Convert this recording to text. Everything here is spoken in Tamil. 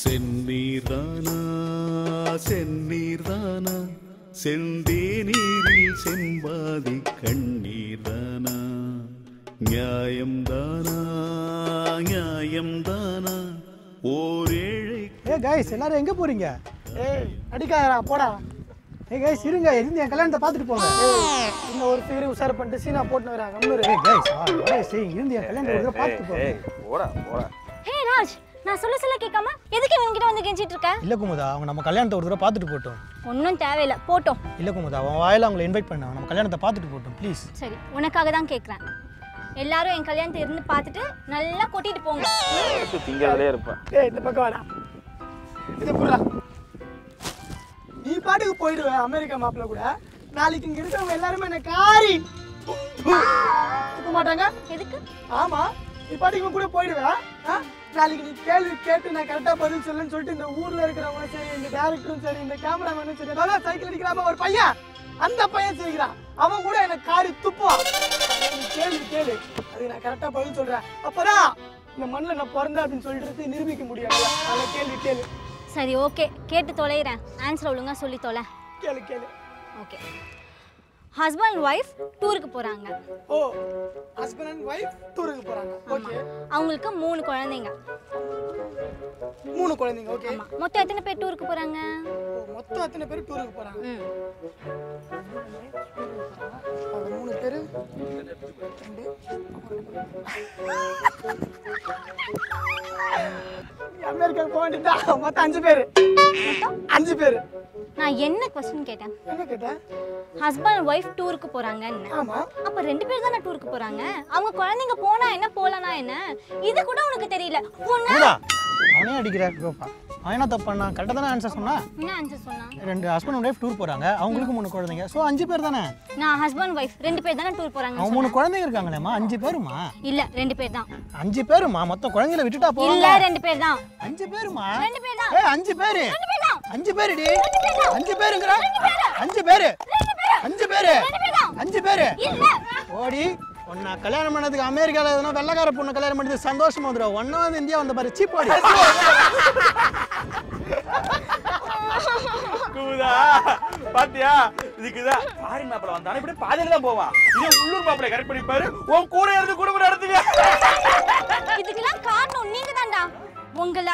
செந்நீர்தானா செந்நீர்தானா செந்தேநீரில் செம்பாதி கண்ணீர்தானா நியாயம்தானா நியாயம்தானா ஓரேழை. கைஸ் எல்லாரும் எங்க போறீங்க? அடிக்காதடா போடா. கைஸ் இருங்க, இருந்து என் கல்யாணத்தை பார்த்துட்டு போங்க. இன்னும் ஒரு பேரு உஷார் பண்ணிட்டு சீனா போட்டு வராங்க. கைஸ் இருந்து என் கல்யாணத்தை ஒரு பார்த்துட்டு போங்க. போடா போடா. ஹே ராஜ், நான் சொல்ல கேட்காம எதுக்கு இவங்கிட்ட வந்து கெஞ்சிட்டு இருக்க? இல்ல குமுதா, அவங்க நம்ம கல்யாணத்தை ஒரு தடவை பார்த்துட்டு போட்டோம். ஒன்றும் தேவையில்லை, போட்டோம். இல்ல குமுதா, அவன் வாயில அவங்களை இன்வைட் பண்ண நம்ம கல்யாணத்தை பார்த்துட்டு போட்டோம் ப்ளீஸ். சரி, உனக்காக தான் கேட்குறேன். எல்லாரும் என் கல்யாணத்தை இருந்து பார்த்துட்டு நல்லா கொட்டிட்டு போங்க. திங்கறதுலயே இருப்பா. இந்த பக்கம் வாடா. இது புறா. நீ பாட்டுக்கு போயிடுவ அமெரிக்கா மாப்பிள்ள கூட. நாளைக்கு இங்க இருக்கவங்க எல்லாரும் என்ன காரி தூக்க மாட்டாங்க. எதுக்கு? ஆமா, நீ பாட்டுக்கு கூட போயிடுவ. நாளைக்கு நீ கேள்வி கேட்டு நான் கரெக்டா பதில் சொல்லுன்னு சொல்லிட்டு இந்த ஊர்ல இருக்கிறவங்க சரி, இந்த டைரக்டரும் சரி, இந்த கேமராமேனும் சரி, அதாவது சைக்கிள் அடிக்கிறாம ஒரு பையன், அந்த பையன் சரிக்கிறான், அவன் கூட என்ன காரி துப்புவான். கேள்வி கேளு, அது நான் கரெக்டா பதில் சொல்றேன். அப்பதான் இந்த மண்ணில் நான் பிறந்தேன் அப்படின்னு சொல்லிட்டு நிரூபிக்க முடியாது. அந்த கேள்வி கேளு. சரி, ஓகே, கேட்டு தொலைகிறேன். ஆன்சர் ஒழுங்கா சொல்லி தொலை. கேளு கேளு. ஓகே. ஹஸ்பண்ட் ஒய்ஃப் டூருக்கு போறாங்க. ஓ, ஹஸ்பண்ட் அண்ட் ஒய்ஃப் டூருக்கு போறாங்க. ஓகே. அவங்களுக்கு 3 குழந்தைங்க. 3 குழந்தைங்க. ஓகே. ஆமா. மொத்தம் எத்தனை பேர் டூருக்கு போறாங்க? மொத்தம் எத்தனை பேர் டூருக்கு போறாங்க? அவங்க 3 பேர் 2 அமெரிக்கா போக வேண்டியதா? மொத்தம் 5 பேர். 5 பேர். நான் என்ன क्वेश्चन கேட்டேன்? என்ன கேட்டேன்? ஹஸ்பண்ட் ஒய்ஃப் டூருக்கு போறாங்கன்னு. ஆமா. அப்ப 2 பேர் தான டூருக்கு போறாங்க. அவங்க குழந்தைங்க போனா என்ன போலனா என்ன? இது கூட உனக்கு தெரியல. அவனே அடிக்கிறார் கோபா. அவன் என்ன தப்பு பண்ணா? கரெக்டா தான ஆன்சர் சொன்னா? என்ன ஆன்சர் சொன்னா? 2 ஹஸ்பண்ட் அண்ட் ஒய்ஃப் டூர் போறாங்க. அவங்களுக்கு 3 குழந்தைங்க. சோ 5 பேர் தானே? நான் ஹஸ்பண்ட் ஒய்ஃப் 2 பேர் தான டூர் போறாங்க. அவங்க 3 குழந்தைங்க இருக்காங்களேமா? 5 பேருமா? இல்ல, 2 பேர் தான். 5 பேருமா? மொத்த குழந்தைகளை விட்டுட்டா போறாங்க. இல்ல, 2 பேர் தான். 5 பேருமா? 2 பேர் தான். 5 பேரு. 2 பேர் தான். 5 பேருடி. 5 பேருங்கற? 5 பேரு. 5 பேரு. 5 பேரு. இல்ல. ஓடி ஒன்னா கல்யாணம் பண்ணதுக்கு அமெரிக்கால எதனா வெள்ளக்கார பொண்ணு கல்யாணம் பண்ணது சந்தோஷமா வந்துரு. ஒண்ணா வந்து இந்தியா வந்த பாரு சீப் ஓடி. குமுதா பாத்தியா? இதுக்குதான் ஃபாரின் மாப்பிள்ள வந்தானே இப்படி பாதியில தான் போவான். இது உள்ளூர் மாப்பிள்ளை கரெக்ட் பண்ணிப்பாரு. உன் கூட இருந்து குடும்பம் நடத்துங்க. இதுக்கெல்லாம் காரணம் நீங்க தான்டா. உங்கள